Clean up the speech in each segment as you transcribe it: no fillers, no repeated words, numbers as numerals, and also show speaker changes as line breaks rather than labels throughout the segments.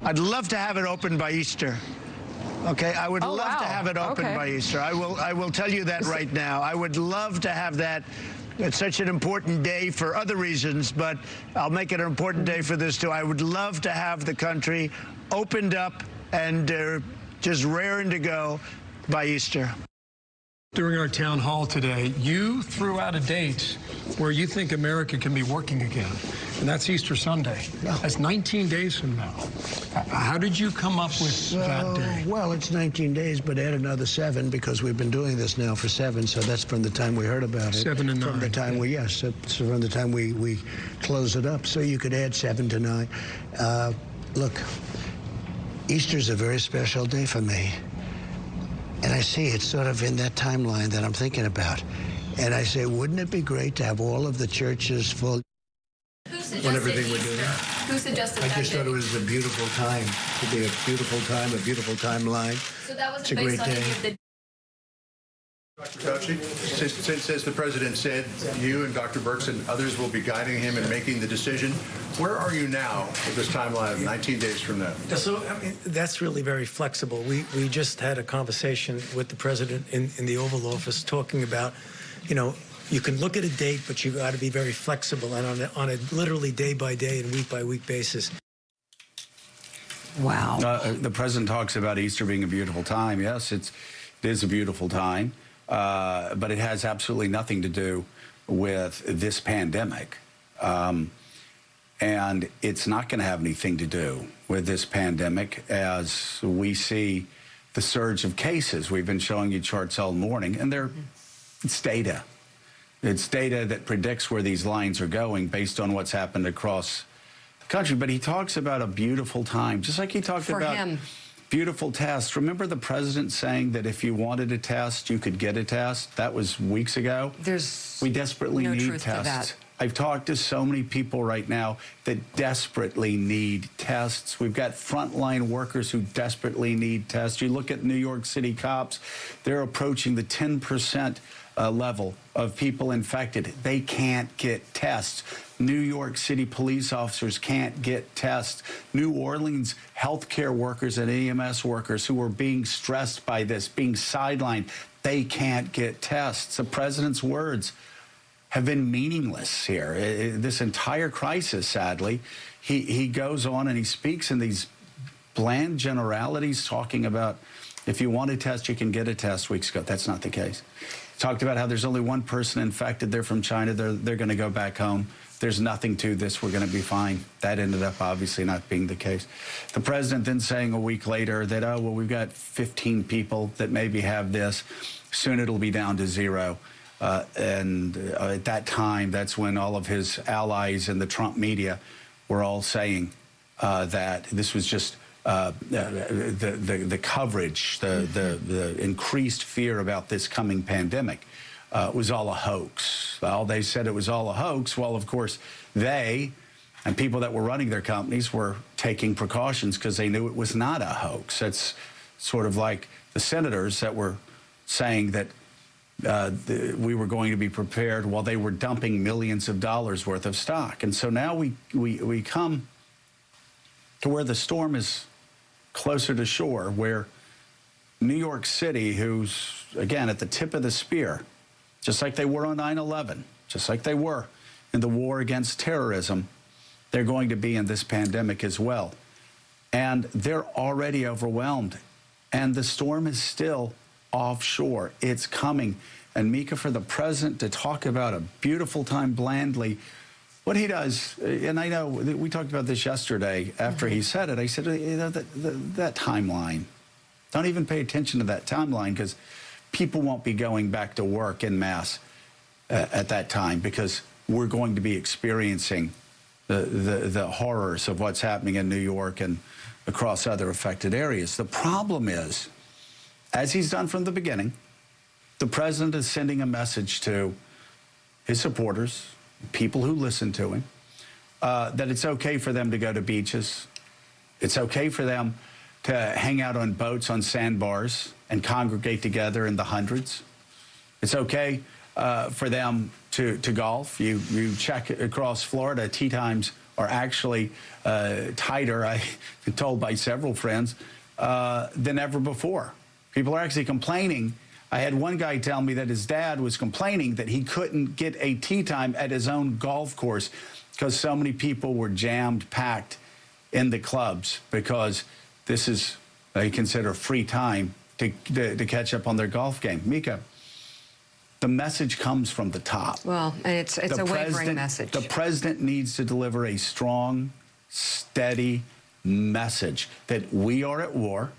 I'd love to have it open by Easter. Okay, I would love to have it open by Easter. I will tell you that right now. I would love to have that. It's such an important day for other reasons, but I'll make it an important day for this too. I would love to have the country opened up and just raring to go by Easter.
During our town hall today, you threw out a date where you think America can be working again, and that's Easter Sunday. That's 19 days from now. How did you come up with that day?
Well, it's 19 days, but add another 7 because we've been doing this now for 7, so that's from the time we heard about it.
7 to 9.
From the time it's from the time we close it up. So you could add 7 to 9. Look, Easter's a very special day for me. And I see it's sort of in that timeline that I'm thinking about. And I say, wouldn't it be great to have all of the churches full?
Who suggested Easter? Who suggested that?
I just thought it was a beautiful time. To be a beautiful time, a beautiful timeline.
So that was
it's a great day.
Dr. Fauci, since, as the president said, you and Dr. Birx and others will be guiding him in making the decision, where are you now with this timeline of 19 days from now?
So, I mean, that's really very flexible. We just had a conversation with the president in the Oval Office talking about, you know, you can look at a date, but you got to be very flexible and on a literally day-by-day and week-by-week basis.
Wow.
The president talks about Easter being a beautiful time. Yes, it is a beautiful time. But it has absolutely nothing to do with this pandemic. And it's not going to have anything to do with this pandemic as we see the surge of cases. We've been showing you charts all morning, and it's data. It's data that predicts where these lines are going based on what's happened across the country. But he talks about a beautiful time, just like he talked about beautiful tests. Remember the president saying that if you wanted a test, you could get a test? That was weeks ago. We desperately need tests. I've talked to so many people right now that desperately need tests. We've got frontline workers who desperately need tests. You look at New York City cops, they're approaching the 10% level of people infected. They can't get tests. New York City police officers can't get tests. New Orleans healthcare workers and EMS workers who are being stressed by this, being sidelined, they can't get tests. The president's words have been meaningless here. This entire crisis, sadly, he goes on and he speaks in these bland generalities, talking about if you want a test, you can get a test weeks ago. That's not the case. Talked about how there's only one person infected. They're from China. They're going to go back home. There's nothing to this. We're going to be fine. That ended up obviously not being the case. The president then saying a week later that, oh, well, we've got 15 people that maybe have this. Soon it'll be down to 0. And at that time, that's when all of his allies in the Trump media were all saying that this was just the coverage, the increased fear about this coming pandemic was all a hoax. Well, they said it was all a hoax. Well, of course, they and people that were running their companies were taking precautions because they knew it was not a hoax. It's sort of like the senators that were saying that we were going to be prepared while they were dumping millions of dollars worth of stock. And so now we come to where the storm is closer to shore, where New York City, who's, again, at the tip of the spear, just like they were on 9/11, just like they were in the war against terrorism, they're going to be in this pandemic as well. And they're already overwhelmed. And the storm is still offshore. It's coming. And Mika, for the president to talk about a beautiful time blandly, what he does, and I know we talked about this yesterday after he said it, I said, that timeline, don't even pay attention to that timeline because people won't be going back to work en masse at that time because we're going to be experiencing the horrors of what's happening in New York and across other affected areas. The problem is, as he's done from the beginning, the president is sending a message to his supporters, people who listen to him, that it's okay for them to go to beaches. It's okay for them to hang out on boats on sandbars and congregate together in the hundreds. It's okay for them to golf. You check across Florida, tee times are actually tighter, I've been told by several friends, than ever before. People are actually complaining. I had one guy tell me that his dad was complaining that he couldn't get a tee time at his own golf course because so many people were jammed, packed in the clubs, because this is, they consider, free time to catch up on their golf game. Mika, the message comes from the top.
Well, and it's a wavering message.
The president needs to deliver a strong, steady message that we are at war.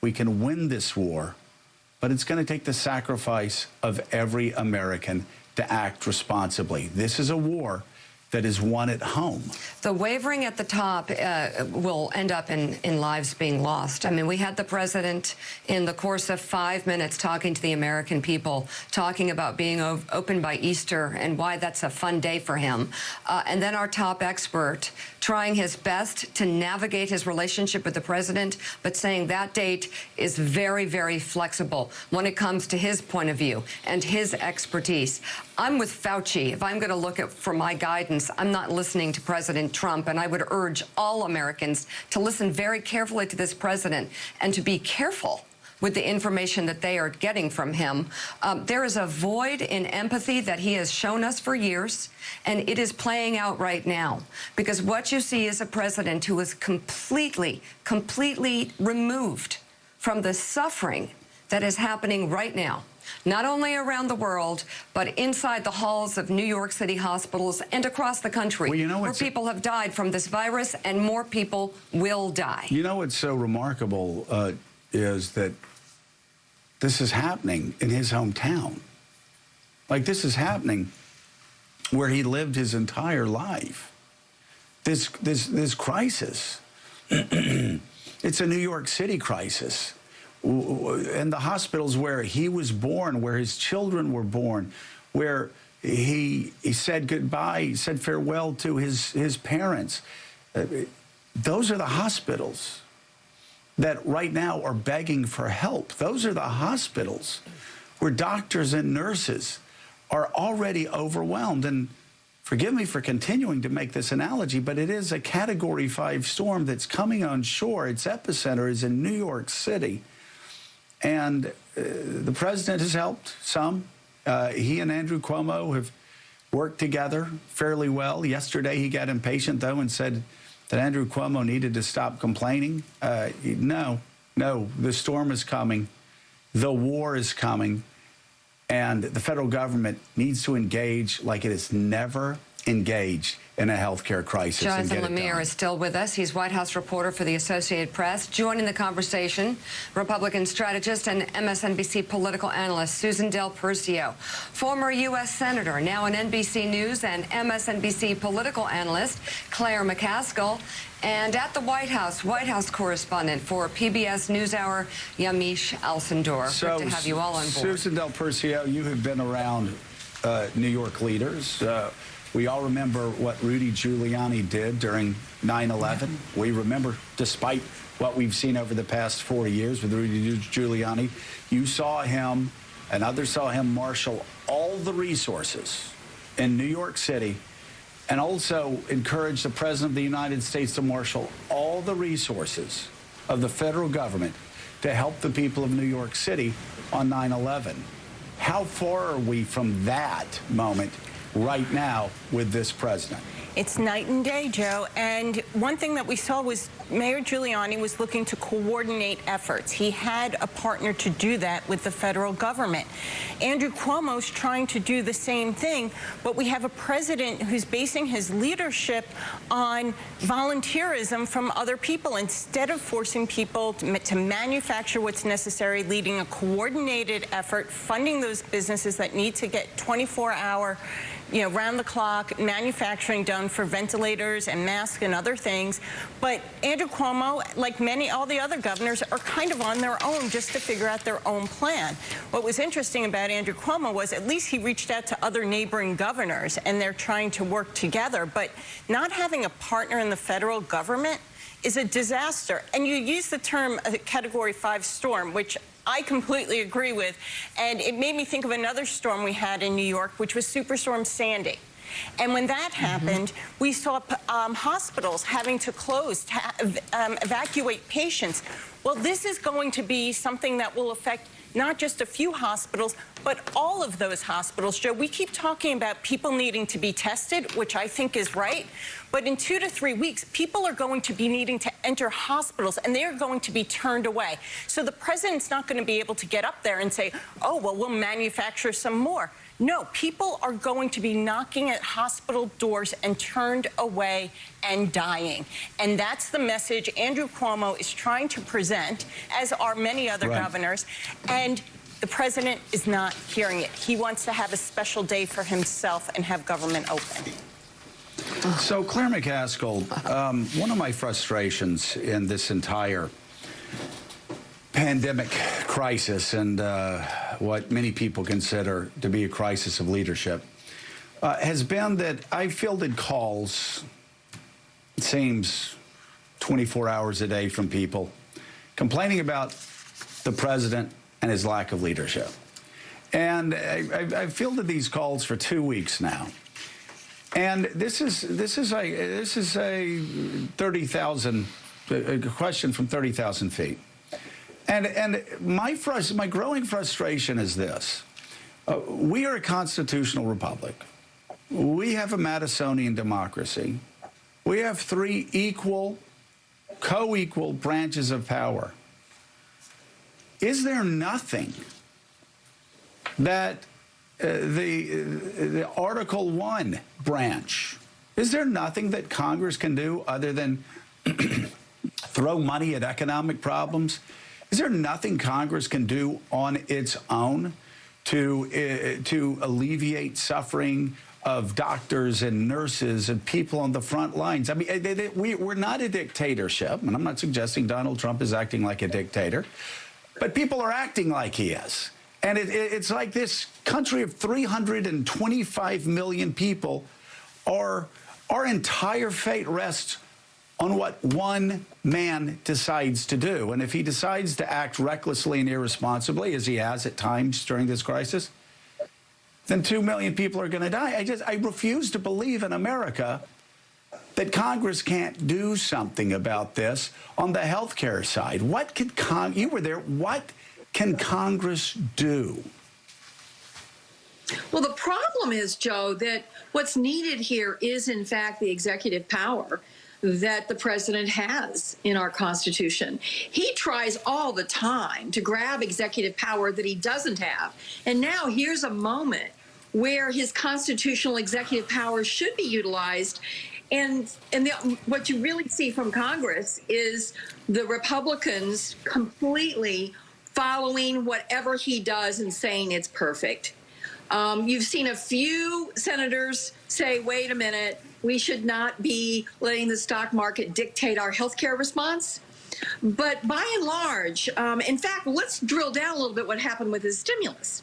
We can win this war, but it's going to take the sacrifice of every American to act responsibly. This is a war that is won at home.
The wavering at the top will end up in lives being lost. I mean, we had the president in the course of 5 minutes talking to the American people, talking about being open by Easter and why that's a fun day for him. And then our top expert trying his best to navigate his relationship with the president, but saying that date is very, very flexible when it comes to his point of view and his expertise. I'm with Fauci. If I'm going to look for my guidance, I'm not listening to President Trump, and I would urge all Americans to listen very carefully to this president and to be careful with the information that they are getting from him. There is a void in empathy that he has shown us for years, and it is playing out right now. Because what you see is a president who is completely removed from the suffering that is happening right now, not only around the world, but inside the halls of New York City hospitals and across the country, where people have died from this virus, and more people will die.
You know what's so remarkable is that this is happening in his hometown. Like, this is happening where he lived his entire life. This crisis, it's a New York City crisis. And the hospitals where he was born, where his children were born, where he said goodbye, he said farewell to his parents. Those are the hospitals that right now are begging for help. Those are the hospitals where doctors and nurses are already overwhelmed. And forgive me for continuing to make this analogy, but it is a Category 5 storm that's coming on shore. Its epicenter is in New York City. And the president has helped some. He and Andrew Cuomo have worked together fairly well. Yesterday, he got impatient, though, and said that Andrew Cuomo needed to stop complaining. No, the storm is coming. The war is coming. And the federal government needs to engage like it has never engaged in a healthcare crisis.
Jonathan Lemire is still with us. He's White House reporter for the Associated Press. Joining the conversation, Republican strategist and MSNBC political analyst Susan Del Percio, former U.S. Senator, now on NBC News, and MSNBC political analyst Claire McCaskill, and at the White House correspondent for PBS NewsHour, Yamiche Alcindor.
So,
good to have you all on board.
Susan Del Percio, you have been around New York leaders. We all remember what Rudy Giuliani did during 9/11. We remember, despite what we've seen over the past 4 years with Rudy Giuliani, you saw him and others saw him marshal all the resources in New York City, and also encourage the President of the United States to marshal all the resources of the federal government to help the people of New York City on 9/11. How far are we from that moment right now with this president?
It's night and day, Joe. And one thing that we saw was Mayor Giuliani was looking to coordinate efforts. He had a partner to do that with the federal government. Andrew Cuomo's trying to do the same thing, but we have a president who's basing his leadership on volunteerism from other people instead of forcing people to manufacture what's necessary, leading a coordinated effort, funding those businesses that need to get 24-hour, round-the-clock manufacturing done for ventilators and masks and other things. But Andrew Cuomo, like all the other governors, are kind of on their own just to figure out their own plan. What was interesting about Andrew Cuomo was at least he reached out to other neighboring governors, and they're trying to work together. But not having a partner in the federal government is a disaster. And you use the term Category 5 storm, which I completely agree with. And it made me think of another storm we had in New York, which was Superstorm Sandy. And when that happened, we saw hospitals having to close, to evacuate patients. Well, this is going to be something that will affect not just a few hospitals, but all of those hospitals. Joe, we keep talking about people needing to be tested, which I think is right. But in 2 to 3 weeks, people are going to be needing to enter hospitals, and they are going to be turned away. So the president's not going to be able to get up there and say, oh, well, we'll manufacture some more. No, people are going to be knocking at hospital doors and turned away and dying. And that's the message Andrew Cuomo is trying to present, as are many other governors. And the president is not hearing it. He wants to have a special day for himself and have government open.
So, Claire McCaskill, one of my frustrations in this entire pandemic crisis and what many people consider to be a crisis of leadership has been that I fielded calls, it seems 24 hours a day, from people complaining about the president and his lack of leadership. And I've fielded these calls for 2 weeks now. And this is a 30,000 question from 30,000 feet. And my growing frustration is this. We are a constitutional republic. We have a Madisonian democracy. We have 3 equal, co-equal branches of power. Is there nothing that the Article 1 branch, is there nothing that Congress can do other than throw money at economic problems? Is there nothing Congress can do on its own to alleviate suffering of doctors and nurses and people on the front lines? I mean, we're not a dictatorship, and I'm not suggesting Donald Trump is acting like a dictator, but people are acting like he is. And it's like this country of 325 million people, our entire fate rests on what one man decides to do. And if he decides to act recklessly and irresponsibly, as he has at times during this crisis, then 2 million people are going to die. I refuse to believe in America that Congress can't do something about this on the healthcare side. What could you were there? What can Congress do?
Well, the problem is, Joe, that what's needed here is, in fact, the executive power that the president has in our Constitution. He tries all the time to grab executive power that he doesn't have. And now here's a moment where his constitutional executive power should be utilized. And what you really see from Congress is the Republicans completely following whatever he does and saying it's perfect. You've seen a few senators say, wait a minute, we should not be letting the stock market dictate our healthcare response. But by and large, in fact, let's drill down a little bit what happened with his stimulus.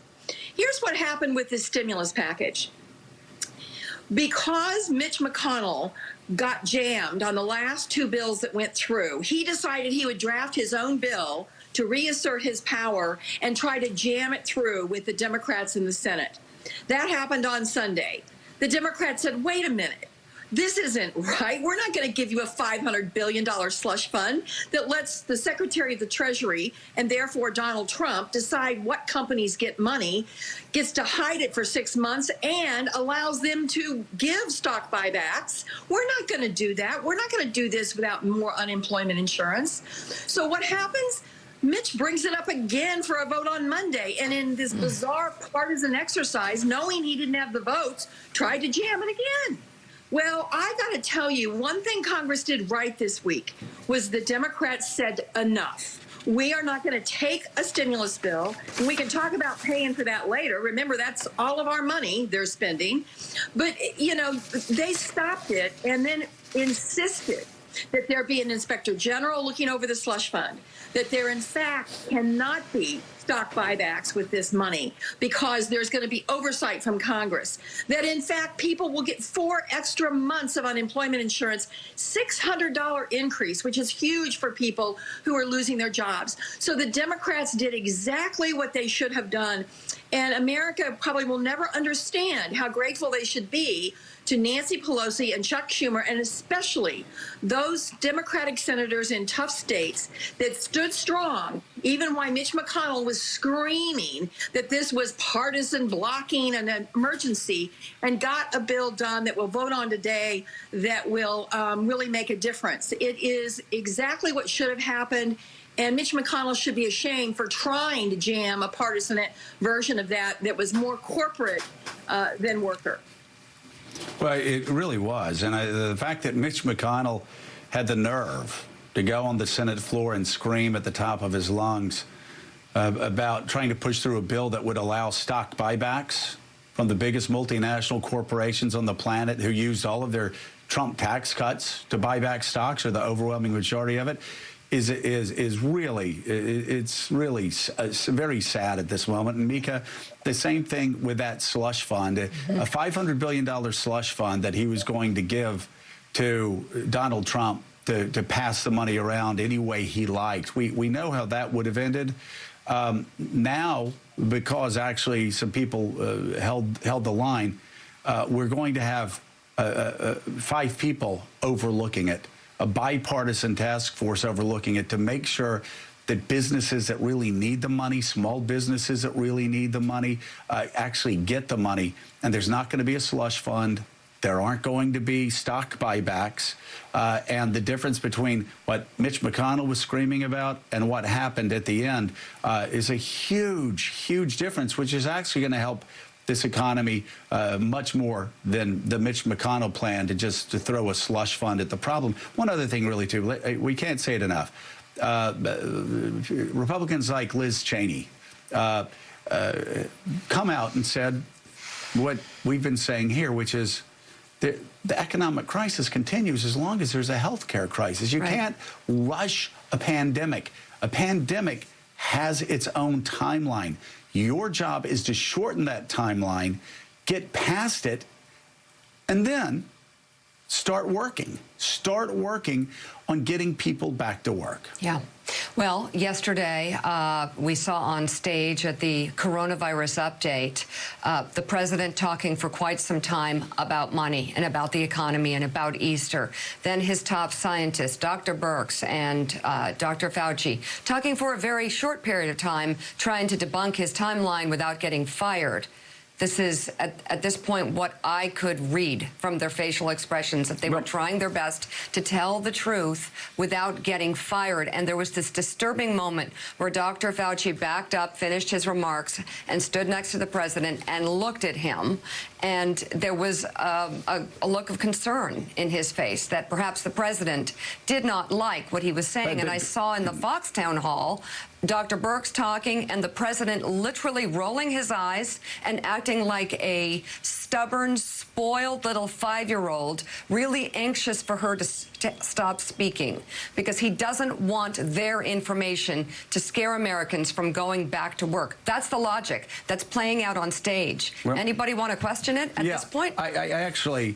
Here's what happened with this stimulus package. Because Mitch McConnell got jammed on the last 2 bills that went through, he decided he would draft his own bill to reassert his power and try to jam it through with the Democrats in the Senate. That happened on Sunday. The Democrats said, wait a minute, this isn't right. We're not going to give you a $500 billion slush fund that lets the Secretary of the Treasury and therefore Donald Trump decide what companies get money, gets to hide it for 6 months, and allows them to give stock buybacks. We're not going to do that. We're not going to do this without more unemployment insurance. So what happens? Mitch brings it up again for a vote on Monday, and in this bizarre partisan exercise, knowing he didn't have the votes, tried to jam it again. Well, I got to tell you, one thing Congress did right this week was the Democrats said enough. We are not going to take a stimulus bill, and we can talk about paying for that later. Remember, that's all of our money they're spending. But, you know, they stopped it and then insisted that there be an inspector general looking over the slush fund, that there, in fact, cannot be stock buybacks with this money because there's going to be oversight from Congress, that, in fact, people will get 4 extra months of unemployment insurance, $600 increase, which is huge for people who are losing their jobs. So the Democrats did exactly what they should have done, and America probably will never understand how grateful they should be to Nancy Pelosi and Chuck Schumer, and especially those Democratic senators in tough states that stood strong, even while Mitch McConnell was screaming that this was partisan blocking an emergency, and got a bill done that we'll vote on today that will really make a difference. It is exactly what should have happened. And Mitch McConnell should be ashamed for trying to jam a partisan version of that was more corporate than worker.
Well, it really was. And the fact that Mitch McConnell had the nerve to go on the Senate floor and scream at the top of his lungs about trying to push through a bill that would allow stock buybacks from the biggest multinational corporations on the planet who used all of their Trump tax cuts to buy back stocks, or the overwhelming majority of it, is really, it's really very sad at this moment. And Mika, the same thing with that slush fund, a $500 billion slush fund that he was going to give to Donald Trump to pass the money around any way he liked. We know how that would have ended. Now, because actually some people held the line, we're going to have 5 people overlooking it. A bipartisan task force overlooking it to make sure that businesses that really need the money, small businesses that really need the money, actually get the money. And there's not going to be a slush fund. There aren't going to be stock buybacks. And the difference between what Mitch McConnell was screaming about and what happened at the end is a huge, huge difference, which is actually going to help this economy much more than the Mitch McConnell plan to throw a slush fund at the problem. One other thing, really, too, we can't say it enough. Republicans like Liz Cheney come out and said what we've been saying here, which is the economic crisis continues as long as there's a health care crisis. You can't rush a pandemic. A pandemic has its own timeline. Your job is to shorten that timeline, get past it, and then start working. Start working on getting people back to work.
Yeah. Well, yesterday, we saw on stage at the coronavirus update, the president talking for quite some time about money and about the economy and about Easter. Then his top scientists, Dr. Birx and Dr. Fauci, talking for a very short period of time, trying to debunk his timeline without getting fired. This is, at this point, what I could read from their facial expressions, that they were trying their best to tell the truth without getting fired. And there was this disturbing moment where Dr. Fauci backed up, finished his remarks, and stood next to the president and looked at him. And there was a look of concern in his face that perhaps the president did not like what he was saying. And I saw in the Fox town hall Dr. Birx talking and the president literally rolling his eyes and acting like a stubborn, spoiled little 5-year-old, really anxious for her to stop speaking because he doesn't want their information to scare Americans from going back to work. That's the logic that's playing out on stage. Well, anybody want to question it at this point?
I actually,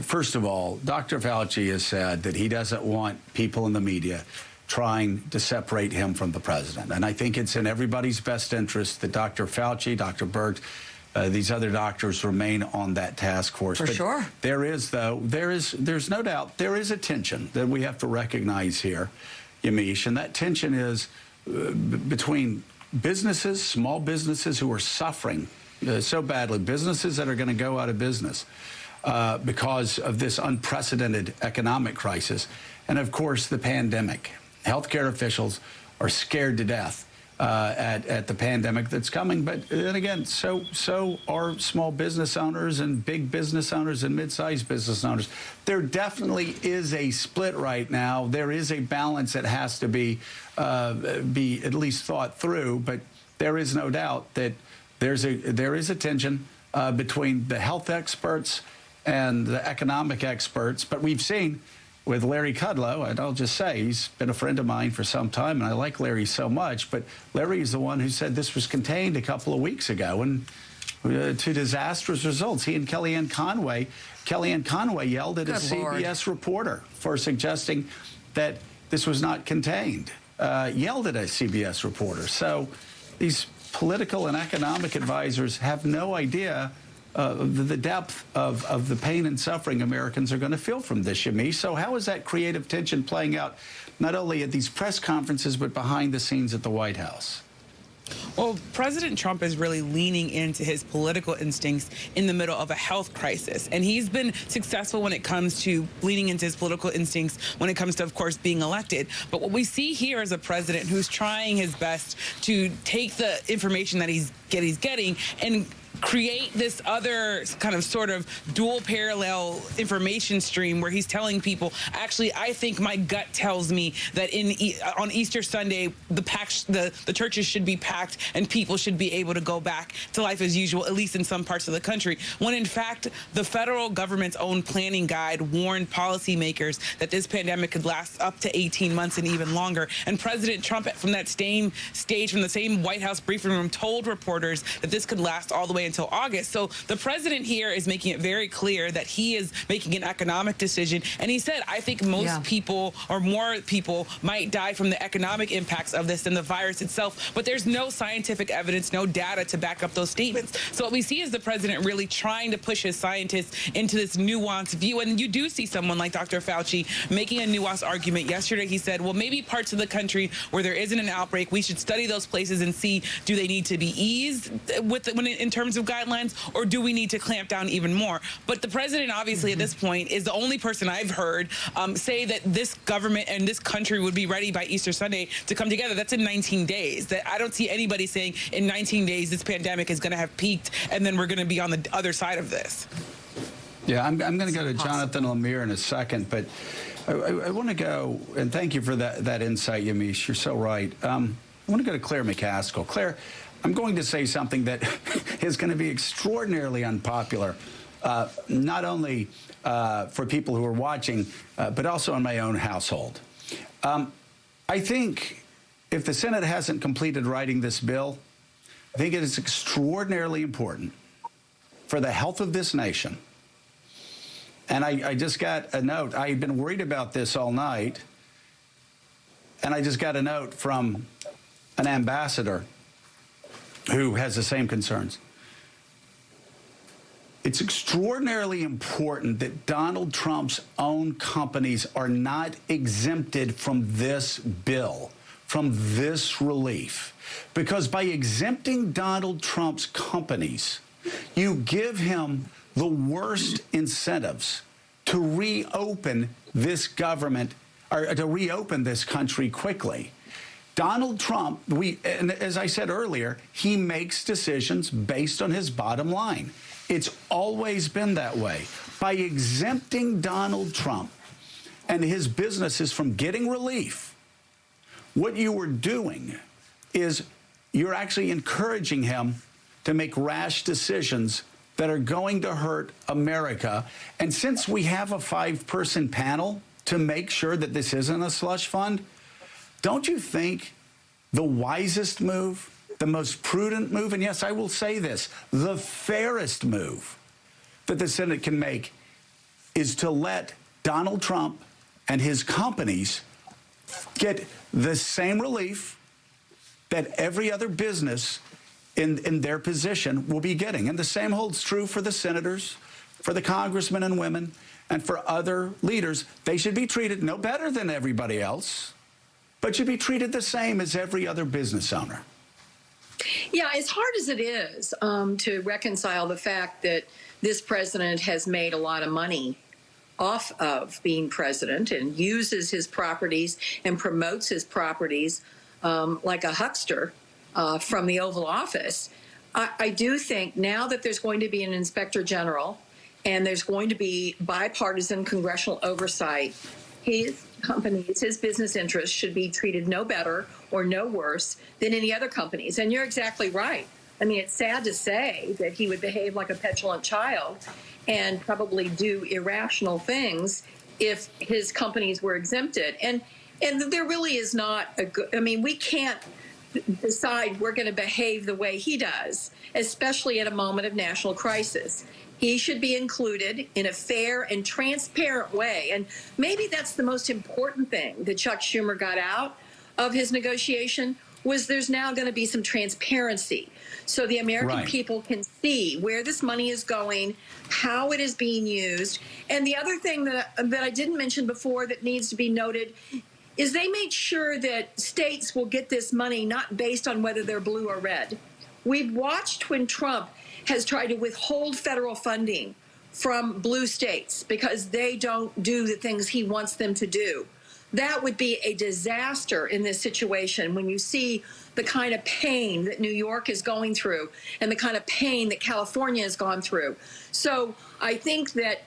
first of all, Dr. Fauci has said that he doesn't want people in the media trying to separate him from the president. And I think it's in everybody's best interest that Dr. Fauci, Dr. Birx, these other doctors remain on that task force.
For sure.
There is, though, there's no doubt, there is a tension that we have to recognize here, Yamiche, and that tension is between businesses, small businesses who are suffering so badly, businesses that are going to go out of business because of this unprecedented economic crisis, and, of course, the pandemic. Healthcare officials are scared to death at the pandemic that's coming. But then again, so are small business owners and big business owners and mid-sized business owners. There definitely is a split right now. There is a balance that has to be at least thought through. But there is no doubt that there is a tension between the health experts and the economic experts. But we've seen with Larry Kudlow, and I'll just say he's been a friend of mine for some time, and I like Larry so much, but Larry is the one who said this was contained a couple of weeks ago, and to disastrous results. He and Kellyanne Conway yelled at a CBS reporter for suggesting that this was not contained, yelled at a CBS reporter. So these political and economic advisors have no idea the depth of the pain and suffering Americans are going to feel from this, Yamiche. So how is that creative tension playing out not only at these press conferences, but behind the scenes at the White House?
Well, President Trump is really leaning into his political instincts in the middle of a health crisis. And he's been successful when it comes to leaning into his political instincts when it comes to, of course, being elected. But what we see here is a president who's trying his best to take the information that he's getting and create this other kind of sort of dual parallel information stream where he's telling people, actually, I think my gut tells me that on Easter Sunday, the churches should be packed and people should be able to go back to life as usual, at least in some parts of the country. When in fact, the federal government's own planning guide warned policymakers that this pandemic could last up to 18 months and even longer. And President Trump, from that same stage, from the same White House briefing room, told reporters that this could last all the way until August. So the president here is making it very clear that he is making an economic decision. And he said, I think most people or more people might die from the economic impacts of this than the virus itself. But there's no scientific evidence, no data to back up those statements. So what we see is the president really trying to push his scientists into this nuanced view. And you do see someone like Dr. Fauci making a nuanced argument. Yesterday, he said, well, maybe parts of the country where there isn't an outbreak, we should study those places and see, do they need to be eased in terms of guidelines, or do we need to clamp down even more? But the president, obviously, at this point, is the only person I've heard say that this government and this country would be ready by Easter Sunday to come together. That's in 19 days. That I don't see anybody saying in 19 days this pandemic is going to have peaked and then we're going to be on the other side of this.
Yeah, I'm going to go to Jonathan Lemire in a second, but I want to go, and thank you for that insight, Yamiche. You're so right. I want to go to Claire McCaskill. Claire, I'm going to say something that is going to be extraordinarily unpopular, not only for people who are watching, but also in my own household. I think if the Senate hasn't completed writing this bill, I think it is extraordinarily important for the health of this nation. And I just got a note. I've been worried about this all night, and I just got a note from an ambassador who has the same concerns. It's extraordinarily important that Donald Trump's own companies are not exempted from this bill, from this relief. Because by exempting Donald Trump's companies, you give him the worst incentives to reopen this government, or to reopen this country quickly. Donald Trump, and as I said earlier, he makes decisions based on his bottom line. It's always been that way. By exempting Donald Trump and his businesses from getting relief, what you are doing is you're actually encouraging him to make rash decisions that are going to hurt America. And since we have a 5-person panel to make sure that this isn't a slush fund, don't you think the wisest move, the most prudent move, and yes, I will say this, the fairest move that the Senate can make is to let Donald Trump and his companies get the same relief that every other business in their position will be getting. And the same holds true for the senators, for the congressmen and women, and for other leaders. They should be treated no better than everybody else, but should be treated the same as every other business owner.
Yeah, as hard as it is to reconcile the fact that this president has made a lot of money off of being president and uses his properties and promotes his properties like a huckster from the Oval Office, I do think now that there's going to be an inspector general and there's going to be bipartisan congressional oversight, his companies, his business interests should be treated no better or no worse than any other companies. And you're exactly right. I mean, it's sad to say that he would behave like a petulant child and probably do irrational things if his companies were exempted. And there really is not a good, I mean, we can't decide we're going to behave the way he does, especially at a moment of national crisis. He should be included in a fair and transparent way. And maybe that's the most important thing that Chuck Schumer got out of his negotiation was there's now going to be some transparency so the American people can see where this money is going, how it is being used. And the other thing that I didn't mention before that needs to be noted is they made sure that states will get this money not based on whether they're blue or red. We've watched when Trump has tried to withhold federal funding from blue states because they don't do the things he wants them to do. That would be a disaster in this situation when you see the kind of pain that New York is going through and the kind of pain that California has gone through. So I think that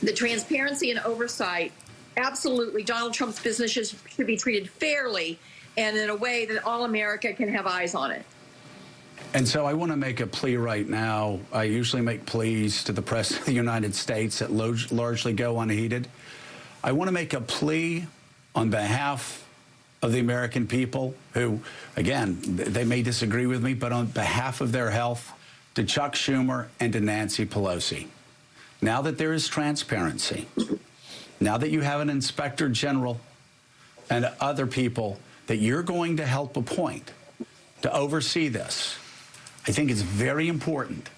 the transparency and oversight, absolutely, Donald Trump's businesses should be treated fairly and in a way that all America can have eyes on it.
And so I want to make a plea right now. I usually make pleas to the President of the United States that largely go unheeded. I want to make a plea on behalf of the American people who, again, they may disagree with me, but on behalf of their health, to Chuck Schumer and to Nancy Pelosi. Now that there is transparency, now that you have an inspector general and other people that you're going to help appoint to oversee this, I think it's very important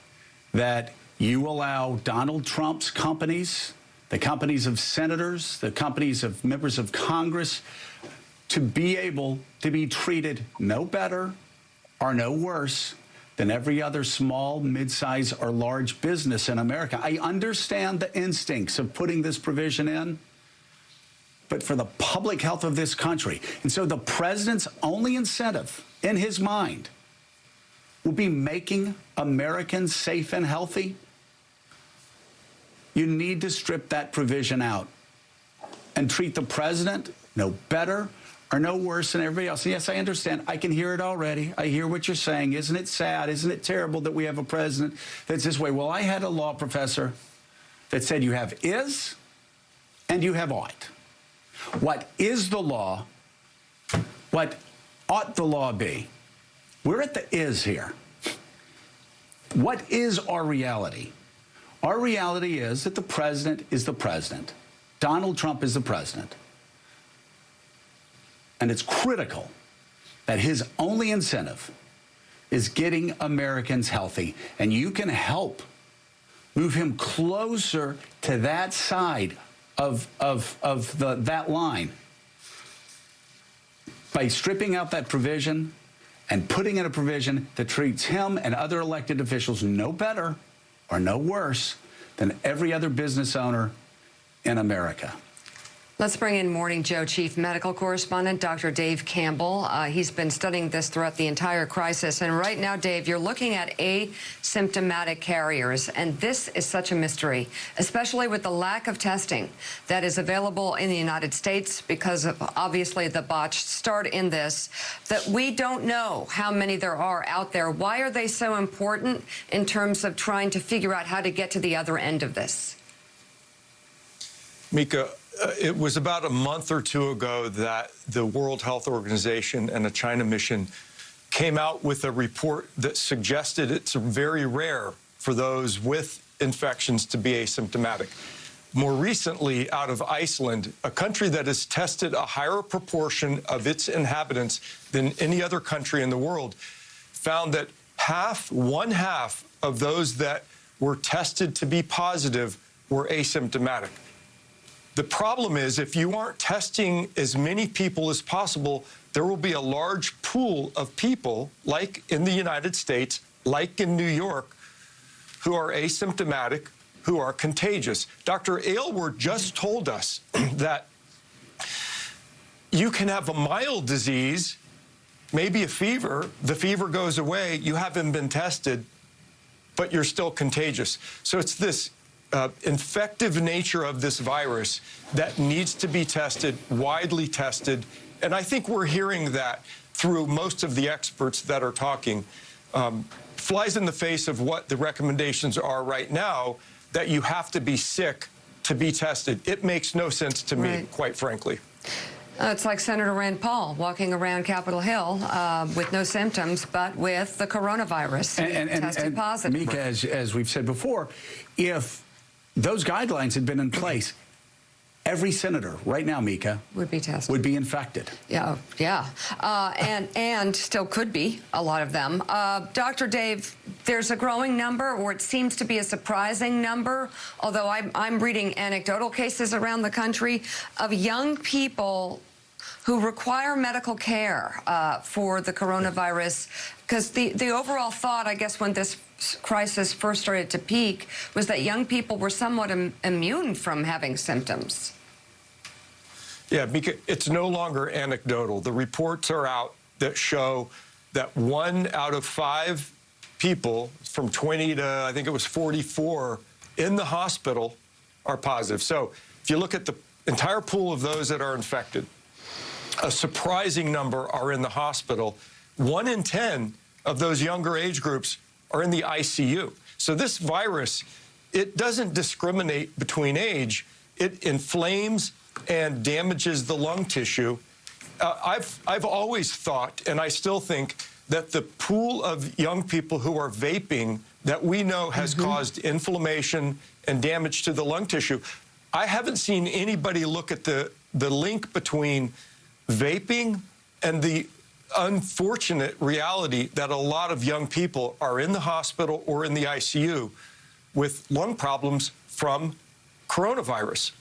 that you allow Donald Trump's companies, the companies of senators, the companies of members of Congress, to be able to be treated no better or no worse than every other small, mid-size, or large business in America. I understand the instincts of putting this provision in, but for the public health of this country. And so the president's only incentive in his mind will be making Americans safe and healthy. You need to strip that provision out and treat the president no better or no worse than everybody else. And yes, I understand. I can hear it already. I hear what you're saying. Isn't it sad? Isn't it terrible that we have a president that's this way? Well, I had a law professor that said you have is and you have ought. What is the law? What ought the law be? We're at the is here. What is our reality? Our reality is that the president is the president. Donald Trump is the president. And it's critical that his only incentive is getting Americans healthy. And you can help move him closer to that side of that line by stripping out that provision and putting in a provision that treats him and other elected officials no better or no worse than every other business owner in America.
Let's bring in Morning Joe Chief Medical Correspondent Dr. Dave Campbell. He's been studying this throughout the entire crisis. And right now, Dave, you're looking at asymptomatic carriers. And this is such a mystery, especially with the lack of testing that is available in the United States because of, obviously, the botched start in this, that we don't know how many there are out there. Why are they so important in terms of trying to figure out how to get to the other end of this?
Mika, it was about a month or two ago that the World Health Organization and a China mission came out with a report that suggested it's very rare for those with infections to be asymptomatic. More recently, out of Iceland, a country that has tested a higher proportion of its inhabitants than any other country in the world, found that one half of those that were tested to be positive were asymptomatic. The problem is, if you aren't testing as many people as possible, there will be a large pool of people, like in the United States, like in New York, who are asymptomatic, who are contagious. Dr. Aylward just told us that you can have a mild disease, maybe a fever, the fever goes away, you haven't been tested, but you're still contagious. So it's this infective nature of this virus that needs to be tested, widely tested. And I think we're hearing that through most of the experts that are talking. Flies in the face of what the recommendations are right now, that you have to be sick to be tested. It makes no sense to me, quite frankly.
It's like Senator Rand Paul walking around Capitol Hill with no symptoms, but with the coronavirus and tested positive.
Mika, as we've said before, if those guidelines had been in place Every senator right now, Mika,
would be tested.
Would be infected.
Yeah, yeah. And still could be, a lot of them. Dr. Dave, there's a growing number, or it seems to be a surprising number, although I'm reading anecdotal cases around the country of young people who require medical care for the coronavirus. Because the overall thought, I guess, when this crisis first started to peak, was that young people were somewhat immune from having symptoms.
Yeah, Mika, it's no longer anecdotal. The reports are out that show that 1 out of 5 people from 20 to, I think it was 44, in the hospital are positive. So if you look at the entire pool of those that are infected, a surprising number are in the hospital. 1 in 10 of those younger age groups are in the ICU. So this virus, it doesn't discriminate between age. It inflames and damages the lung tissue. I've always thought, and I still think, that the pool of young people who are vaping that we know has caused inflammation and damage to the lung tissue, I haven't seen anybody look at the link between vaping and the unfortunate reality that a lot of young people are in the hospital or in the ICU with lung problems from coronavirus.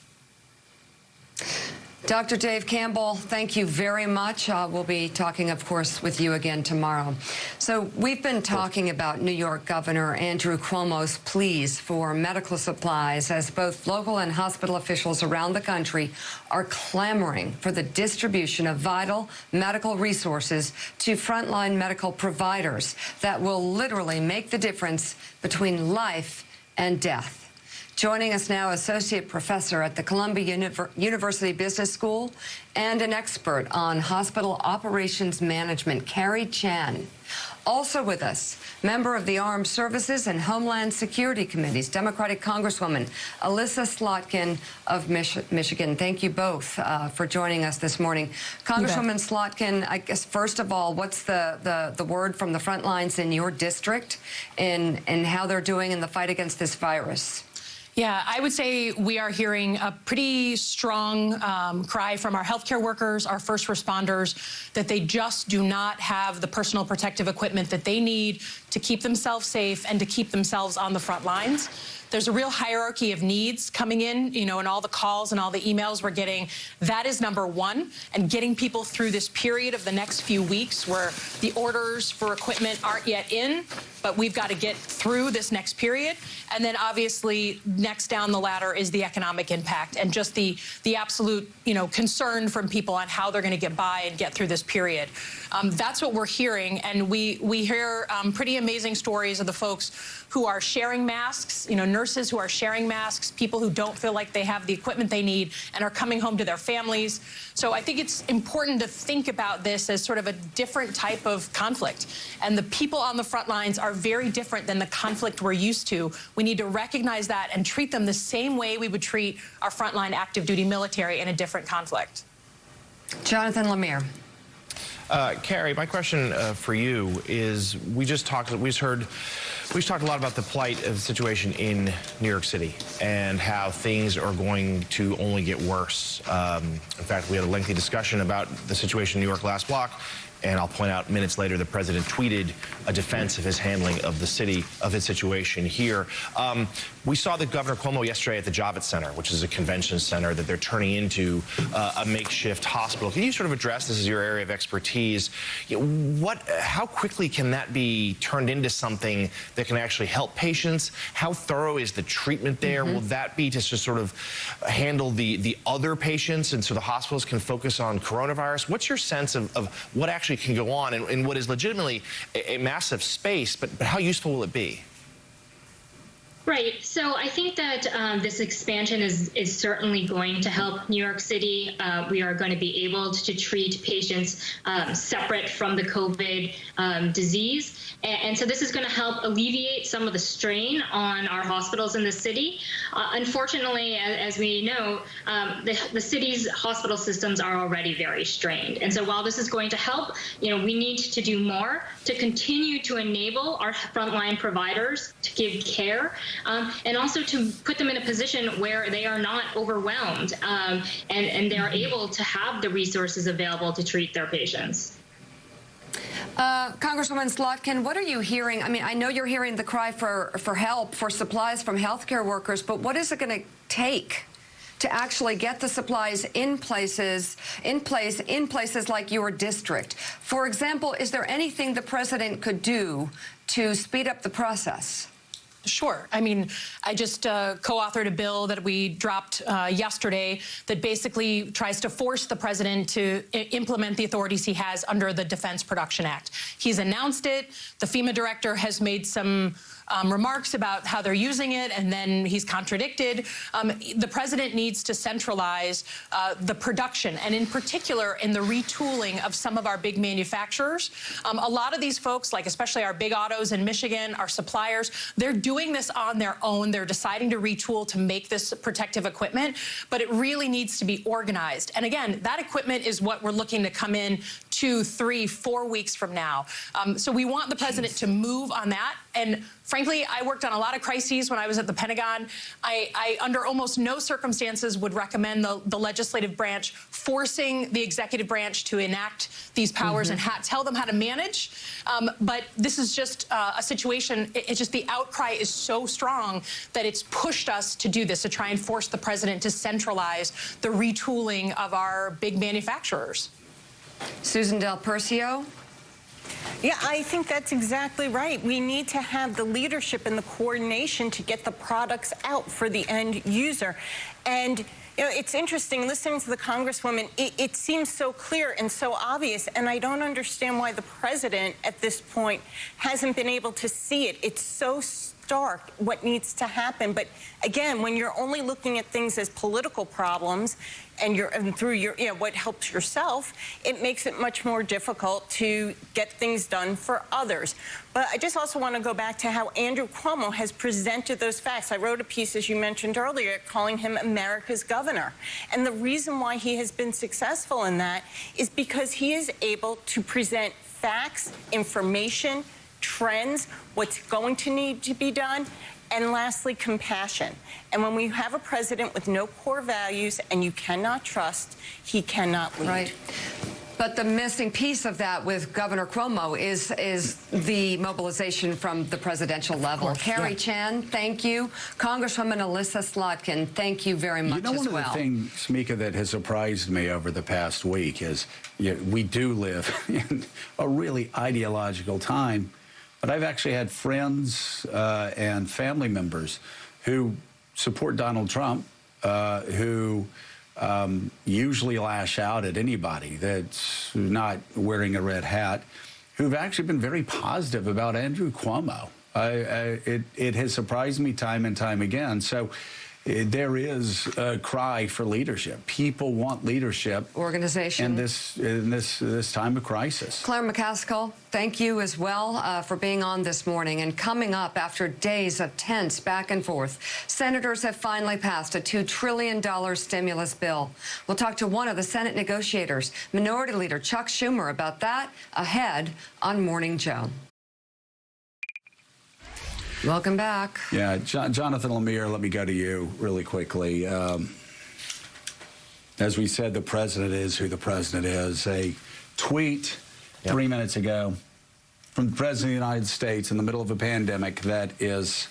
Dr. Dave Campbell, thank you very much. We'll be talking, of course, with you again tomorrow. So we've been talking about New York Governor Andrew Cuomo's pleas for medical supplies as both local and hospital officials around the country are clamoring for the distribution of vital medical resources to frontline medical providers that will literally make the difference between life and death. Joining us now, Associate Professor at the Columbia University Business School and an expert on hospital operations management, Carrie Chan. Also with us, member of the Armed Services and Homeland Security Committees, Democratic Congresswoman Elissa Slotkin of Michigan. Thank you both for joining us this morning. Congresswoman Slotkin, I guess, first of all, what's the word from the front lines in your district and how they're doing in the fight against this virus?
Yeah, I would say we are hearing a pretty strong cry from our healthcare workers, our first responders, that they just do not have the personal protective equipment that they need to keep themselves safe and to keep themselves on the front lines. There's a real hierarchy of needs coming in, you know, and all the calls and all the emails we're getting. That is number one, and getting people through this period of the next few weeks where the orders for equipment aren't yet in, but we've got to get through this next period. And then obviously next down the ladder is the economic impact and just the absolute, you know, concern from people on how they're going to get by and get through this period. That's what we're hearing, and we hear pretty amazing stories of the folks who are sharing masks, you know, nurses who are sharing masks, people who don't feel like they have the equipment they need and are coming home to their families. So I think it's important to think about this as sort of a different type of conflict. And the people on the front lines are very different than the conflict we're used to. We need to recognize that and treat them the same way we would treat our frontline active duty military in a different conflict.
Jonathan Lemire.
Carrie, my question for you is, we've talked a lot about the plight of the situation in New York City and how things are going to only get worse. In fact, we had a lengthy discussion about the situation in New York last block. And I'll point out, minutes later, the president tweeted a defense of his handling of the city, of his situation here. We saw that Governor Cuomo yesterday at the Javits Center, which is a convention center that they're turning into a makeshift hospital. Can you sort of address, this is your area of expertise, how quickly can that be turned into something that can actually help patients? How thorough is the treatment there? Will that be to just sort of handle the other patients and so the hospitals can focus on coronavirus? What's your sense of what actually can go on in what is legitimately a massive space, but how useful will it be?
Right. So I think that this expansion is certainly going to help New York City. We are going to be able to treat patients separate from the COVID disease. And so this is going to help alleviate some of the strain on our hospitals in the city. Unfortunately, as we know, the city's hospital systems are already very strained. And so while this is going to help, you know, we need to do more to continue to enable our frontline providers to give care and also to put them in a position where they are not overwhelmed and they are able to have the resources available to treat their patients.
Congresswoman Slotkin, what are you hearing? I mean, I know you're hearing the cry for help, for supplies from healthcare workers, but what is it going to take to actually get the supplies in place in places like your district? For example, is there anything the president could do to speed up the process?
Sure. I mean, I just co-authored a bill that we dropped yesterday that basically tries to force the president to implement the authorities he has under the Defense Production Act. He's announced it. The FEMA director has made some remarks about how they're using it, and then he's contradicted. The president needs to centralize the production, and in particular in the retooling of some of our big manufacturers. A lot of these folks, like especially our big autos in Michigan, our suppliers, they're doing this on their own. They're deciding to retool to make this protective equipment, but it really needs to be organized. And again, that equipment is what we're looking to come in 2, 3, 4 weeks from now. So we want the president to move on that. And frankly, I worked on a lot of crises when I was at the Pentagon. I under almost no circumstances would recommend the legislative branch forcing the executive branch to enact these powers and tell them how to manage. But this is just a situation, it's just the outcry is so strong that it's pushed us to do this, to try and force the president to centralize the retooling of our big manufacturers.
Susan Del Percio.
Yeah, I think that's exactly right. We need to have the leadership and the coordination to get the products out for the end user. And you know, it's interesting listening to the Congresswoman. It seems so clear and so obvious, and I don't understand why the president at this point hasn't been able to see it. It's so stark what needs to happen. But again, when you're only looking at things as political problems and through your, you know, what helps yourself, it makes it much more difficult to get things done for others. But I just also want to go back to how Andrew Cuomo has presented those facts. I wrote a piece, as you mentioned earlier, calling him America's governor. And the reason why he has been successful in that is because he is able to present facts, information, trends, what's going to need to be done, and lastly, compassion. And when we have a president with no core values and you cannot trust, he cannot lead.
Right. But the missing piece of that with Governor Cuomo is the mobilization from the presidential level. Carrie Chan, thank you. Congresswoman Elissa Slotkin, thank you very much as well.
You know, one of the things, Mika, that has surprised me over the past week is we do live in a really ideological time. But I've actually had friends and family members who support Donald Trump, who usually lash out at anybody that's not wearing a red hat, who've actually been very positive about Andrew Cuomo. It has surprised me time and time again. So there is a cry for leadership. People want leadership.
Organization.
In this time of crisis.
Claire McCaskill, thank you as well for being on this morning. And coming up after days of tense back and forth, senators have finally passed a $2 trillion stimulus bill. We'll talk to one of the Senate negotiators, Minority Leader Chuck Schumer, about that ahead on Morning Joe. Welcome back.
Yeah, Jonathan Lemire, let me go to you really quickly. As we said, the president is who the president is. A tweet 3 minutes ago from the president of the United States in the middle of a pandemic that is,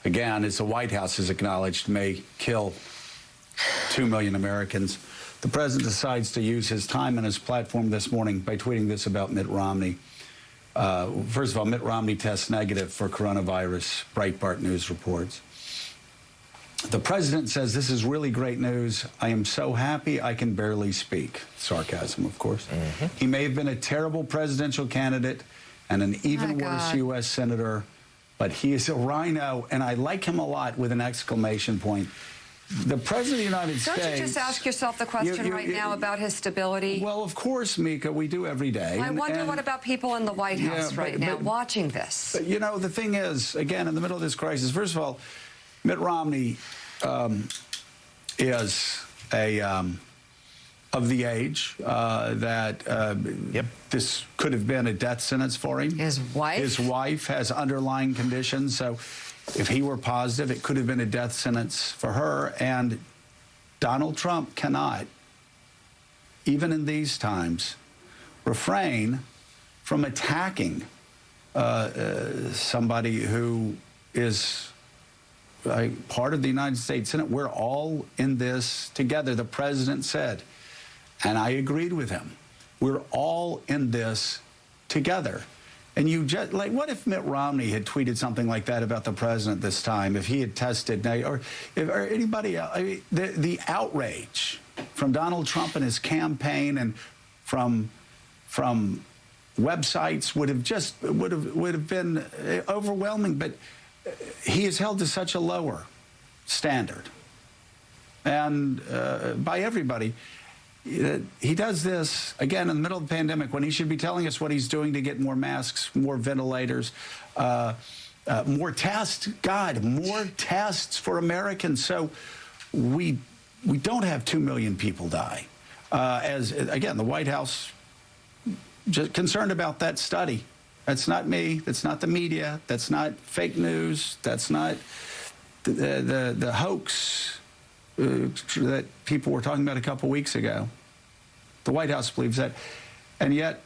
again, as the White House has acknowledged, may kill 2 million Americans. The president decides to use his time and his platform this morning by tweeting this about Mitt Romney. First of all, Mitt Romney tests negative for coronavirus, Breitbart News reports. The president says, "This is really great news. I am so happy I can barely speak." Sarcasm, of course. He may have been a terrible presidential candidate and an even worse U.S. senator, but he is a rhino, and I like him a lot, with an exclamation point. The president of the United States...
Don't you just ask yourself the question right now about his stability?
Well, of course, Mika, we do every day.
I wonder what about people in the White House right now watching this?
But, you know, the thing is, again, in the middle of this crisis, first of all, Mitt Romney is of the age that this could have been a death sentence for him.
His wife?
His wife has underlying conditions, so If he were positive, it could have been a death sentence for her. And Donald Trump cannot, even in these times, refrain from attacking somebody who is part of the United States Senate. We're all in this together, the president said, and I agreed with him. We're all in this together. And you just, like, what if Mitt Romney had tweeted something like that about the president this time, if he had tested, or anybody else? I mean, the outrage from Donald Trump and his campaign and from websites would have been overwhelming, but he is held to such a lower standard, and by everybody. He does this, again, in the middle of the pandemic when he should be telling us what he's doing to get more masks, more ventilators, more tests. God, more tests for Americans so we don't have 2 million people die. As, again, the White House just concerned about that study. That's not me. That's not the media. That's not fake news. That's not the hoax that people were talking about a couple weeks ago. The White House believes that. And yet,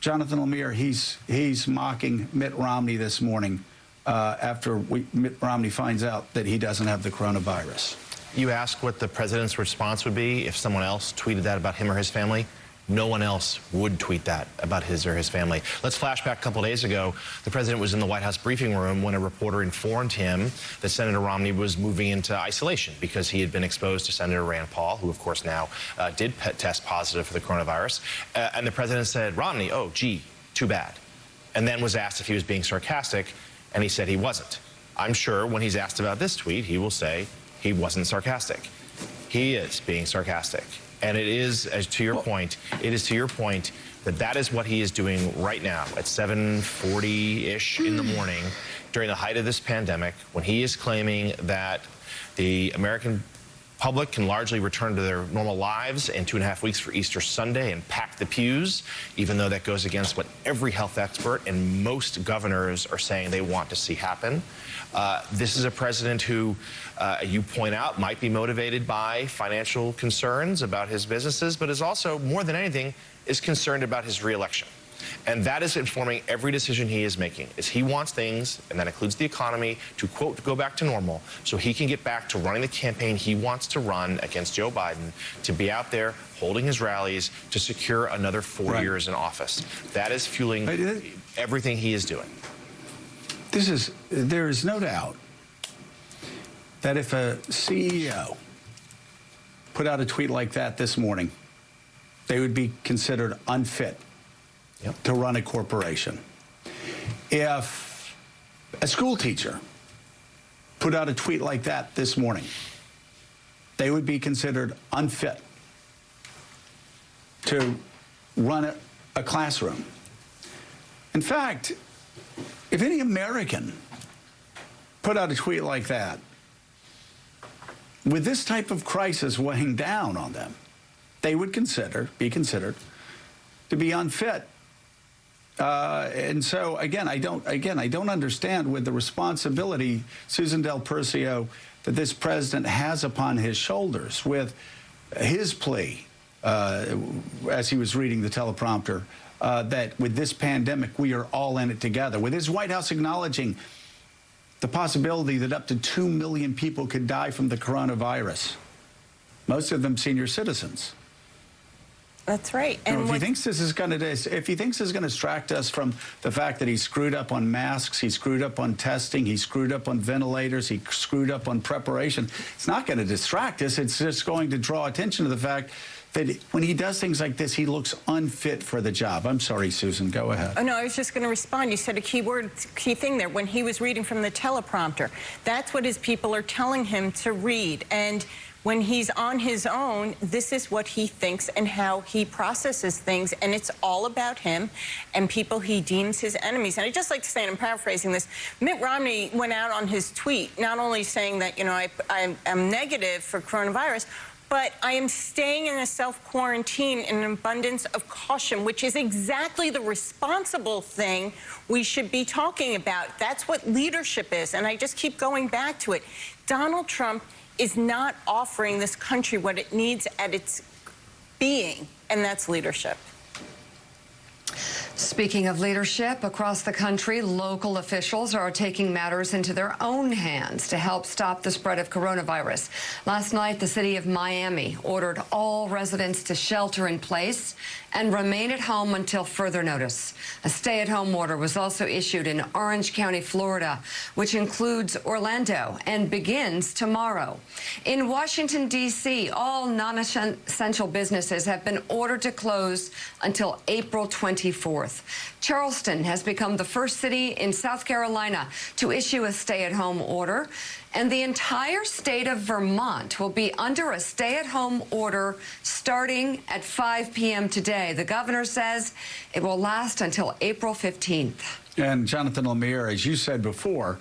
Jonathan Lemire, he's mocking Mitt Romney this morning after Mitt Romney finds out that he doesn't have the coronavirus.
You ask what the president's response would be if someone else tweeted that about him or his family. No one else would tweet that about his or his family. Let's flash back a couple days ago. The president was in the White House briefing room when a reporter informed him that Senator Romney was moving into isolation because he had been exposed to Senator Rand Paul, who, of course, now did test positive for the coronavirus. And the president said, Romney, oh, gee, too bad. And then was asked if he was being sarcastic, and he said he wasn't. I'm sure when he's asked about this tweet, he will say he wasn't sarcastic. He is being sarcastic. And it is, as to your point, it is to your point that is what he is doing right now at 7:40-ish in the morning during the height of this pandemic, when he is claiming that the American public can largely return to their normal lives in 2.5 weeks for Easter Sunday and pack the pews, even though that goes against what every health expert and most governors are saying they want to see happen. This is a president who, you point out, might be motivated by financial concerns about his businesses, but is also, more than anything, is concerned about his reelection. And that is informing every decision he is making, is he wants things, and that includes the economy, to, quote, go back to normal so he can get back to running the campaign he wants to run against Joe Biden, to be out there holding his rallies to secure another 4 years in office. That is fueling everything he is doing.
There is no doubt that if a CEO put out a tweet like that this morning, they would be considered unfit to run a corporation. If a school teacher put out a tweet like that this morning, they would be considered unfit to run a classroom. In fact, if any American put out a tweet like that, with this type of crisis weighing down on them, they would be considered to be unfit. And so, again, I don't understand with the responsibility, Susan Del Percio, that this president has upon his shoulders with his plea, as he was reading the teleprompter, that with this pandemic, we are all in it together. With his White House acknowledging the possibility that up to 2 million people could die from the coronavirus, most of them senior citizens.
That's right.
And if he thinks this is going to distract us from the fact that he screwed up on masks, he screwed up on testing, he screwed up on ventilators, he screwed up on preparation, it's not going to distract us. It's just going to draw attention to the fact that when he does things like this, he looks unfit for the job. I'm sorry, Susan, go ahead.
Oh, no, I was just going to respond. You said a key thing there. When he was reading from the teleprompter, that's what his people are telling him to read. And when he's on his own, this is what he thinks and how he processes things, and it's all about him and people he deems his enemies. And I'd just like to say, and I'm paraphrasing this, Mitt Romney went out on his tweet, not only saying that, you know, I'm negative for coronavirus, but I am staying in a self-quarantine in an abundance of caution, which is exactly the responsible thing we should be talking about. That's what leadership is, and I just keep going back to it. Donald Trump is not offering this country what it needs at its being, and that's leadership.
Speaking of leadership, across the country, local officials are taking matters into their own hands to help stop the spread of coronavirus. Last night, the city of Miami ordered all residents to shelter in place and remain at home until further notice. A stay-at-home order was also issued in Orange County, Florida, which includes Orlando and begins tomorrow. In Washington, D.C., all non-essential businesses have been ordered to close until April 24th. Charleston has become the first city in South Carolina to issue a stay-at-home order, and the entire state of Vermont will be under a stay-at-home order starting at 5 p.m. today. The governor says it will last until April 15th.
And Jonathan Lemire, as you said before,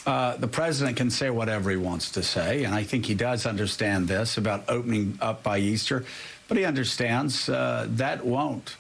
the president can say whatever he wants to say, and I think he does understand this about opening up by Easter, but he understands that won't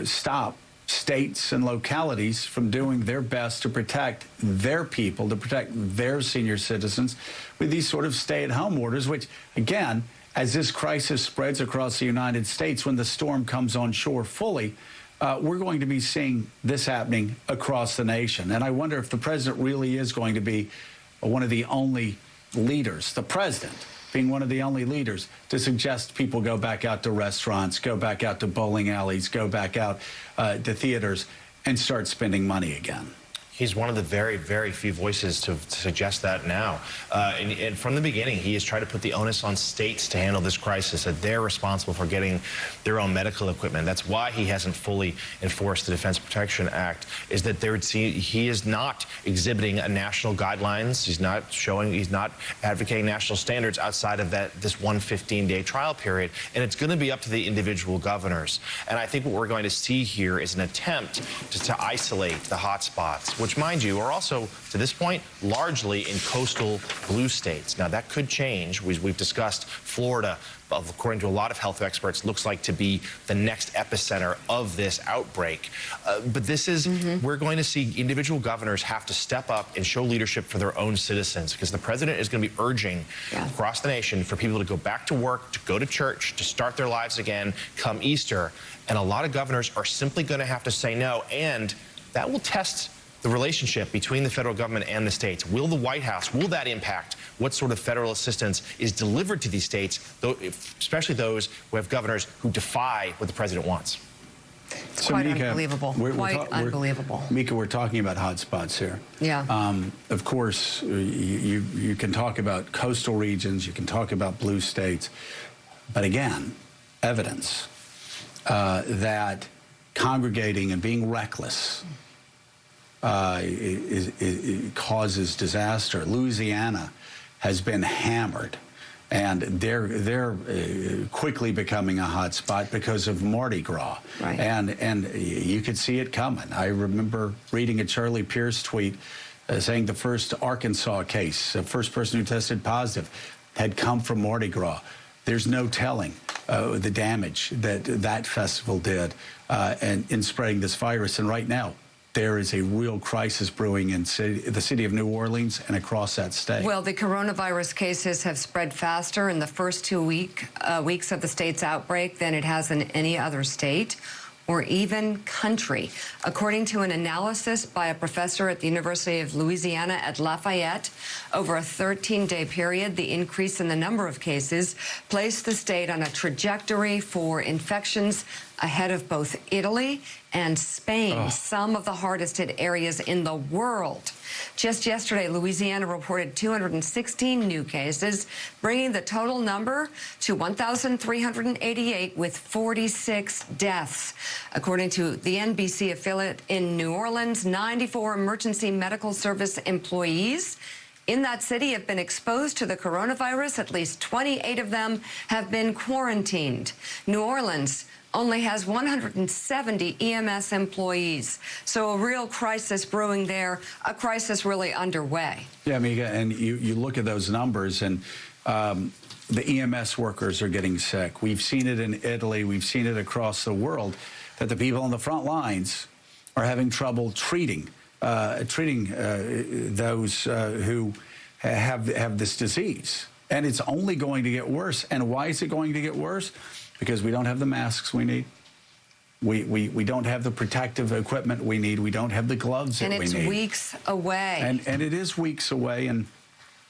stop states and localities from doing their best to protect their people, to protect their senior citizens with these sort of stay-at-home orders, which, again, as this crisis spreads across the United States, when the storm comes on shore fully, we're going to be seeing this happening across the nation. And I wonder if the president really is going to be one of the only leaders, the president being one of the only leaders, to suggest people go back out to restaurants, go back out to bowling alleys, go back out to theaters and start spending money again.
He's one of the very, very few voices to suggest that now. And from the beginning, he has tried to put the onus on states to handle this crisis, that they're responsible for getting their own medical equipment. That's why he hasn't fully enforced the Defense Protection Act, is that he is not exhibiting a national guidelines. He's not advocating national standards outside of this one 15-day trial period. And it's going to be up to the individual governors. And I think what we're going to see here is an attempt to isolate the hot spots, which, mind you, are also, to this point, largely in coastal blue states. Now, that could change. We've discussed Florida, according to a lot of health experts, looks like to be the next epicenter of this outbreak. But this is, we're going to see individual governors have to step up and show leadership for their own citizens, because the president is going to be urging across the nation for people to go back to work, to go to church, to start their lives again come Easter. And a lot of governors are simply going to have to say no, and that will test the relationship between the federal government and the states. Will the White House, will that impact what sort of federal assistance is delivered to these states, especially those who have governors who defy what the president wants?
It's quite unbelievable. Unbelievable.
Mika, we're talking about hotspots here.
Yeah.
Of course, you can talk about coastal regions, you can talk about blue states, but again, evidence that congregating and being reckless it causes disaster. Louisiana has been hammered, and they're quickly becoming a hot spot because of Mardi Gras.
Right.
And you could see it coming. I remember reading a Charlie Pierce tweet saying the first Arkansas case, the first person who tested positive, had come from Mardi Gras. There's no telling the damage that festival did in spreading this virus. And right now, there is a real crisis brewing in the city of New Orleans and across that state.
Well, the coronavirus cases have spread faster in the first 2 weeks of the state's outbreak than it has in any other state or even country. According to an analysis by a professor at the University of Louisiana at Lafayette, over a 13-day period, the increase in the number of cases placed the state on a trajectory for infections ahead of both Italy and Spain, some of the hardest hit areas in the world. Just yesterday, Louisiana reported 216 new cases, bringing the total number to 1,388 with 46 deaths. According to the NBC affiliate in New Orleans, 94 emergency medical service employees in that city have been exposed to the coronavirus. At least 28 of them have been quarantined. New Orleans only has 170 EMS employees. So a real crisis brewing there, a crisis really underway.
Yeah, Mika, and you look at those numbers, and the EMS workers are getting sick. We've seen it in Italy. We've seen it across the world, that the people on the front lines are having trouble treating those who have this disease. And it's only going to get worse. And why is it going to get worse? Because we don't have the masks we need. We don't have the protective equipment we need. We don't have the gloves that we need.
And it's weeks away.
And it is weeks away. And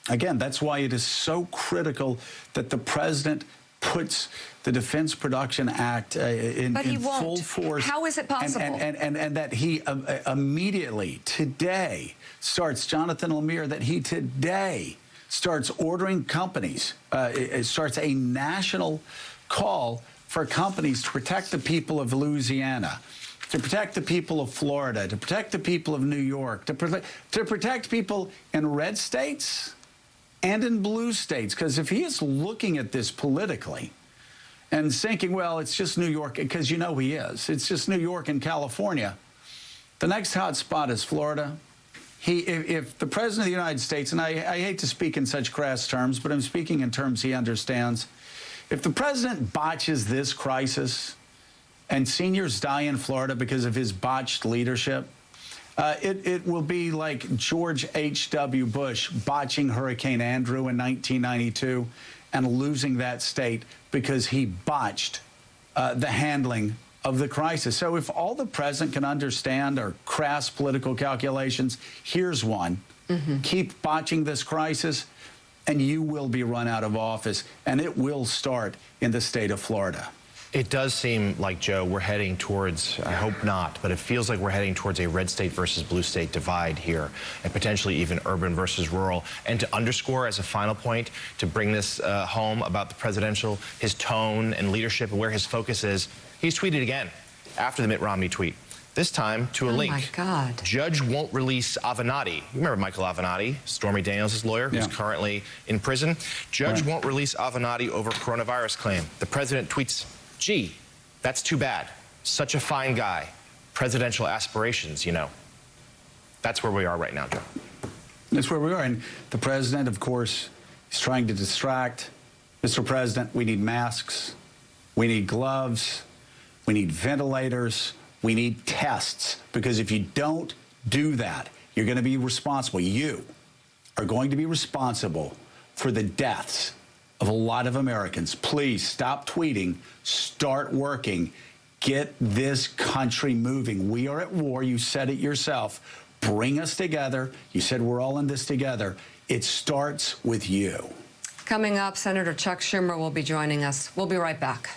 again, that's why it is so critical that the president puts the Defense Production Act in full force.
How is it possible?
And that he immediately, today, starts, Jonathan Lemire, that he today starts ordering companies, it starts a national call for companies to protect the people of Louisiana, to protect the people of Florida, to protect the people of New York, to protect people in red states and in blue states. Because if he is looking at this politically and thinking, well, it's just New York, because you know he is, it's just New York and California, the next hot spot is Florida. If the President of the United States, and I hate to speak in such crass terms, but I'm speaking in terms he understands, if the President botches this crisis and seniors die in Florida because of his botched leadership, it will be like George H.W. Bush botching Hurricane Andrew in 1992 and losing that state because he botched the handling of the crisis. So if all the president can understand are crass political calculations, here's one. Keep botching this crisis, and you will be run out of office, and it will start in the state of Florida.
It does seem like, Joe, we're heading towards, I hope not, but it feels like we're heading towards a red state versus blue state divide here, and potentially even urban versus rural. And to underscore as a final point, to bring this home about the presidential, his tone and leadership and where his focus is, he's tweeted again after the Mitt Romney tweet. This time to a link.
Oh, my God.
Judge won't release Avenatti. You remember Michael Avenatti, Stormy Daniels' lawyer, who's currently in prison? Judge won't release Avenatti over coronavirus claim. The president tweets, gee, that's too bad. Such a fine guy. Presidential aspirations, you know. That's where we are right now, Joe.
That's where we are. And the president, of course, is trying to distract. Mr. President, we need masks. We need gloves. We need ventilators. We need tests. Because if you don't do that, you're going to be responsible. You are going to be responsible for the deaths of a lot of Americans. Please stop tweeting. Start working. Get this country moving. We are at war. You said it yourself. Bring us together. You said we're all in this together. It starts with you.
Coming up, Senator Chuck Schumer will be joining us. We'll be right back.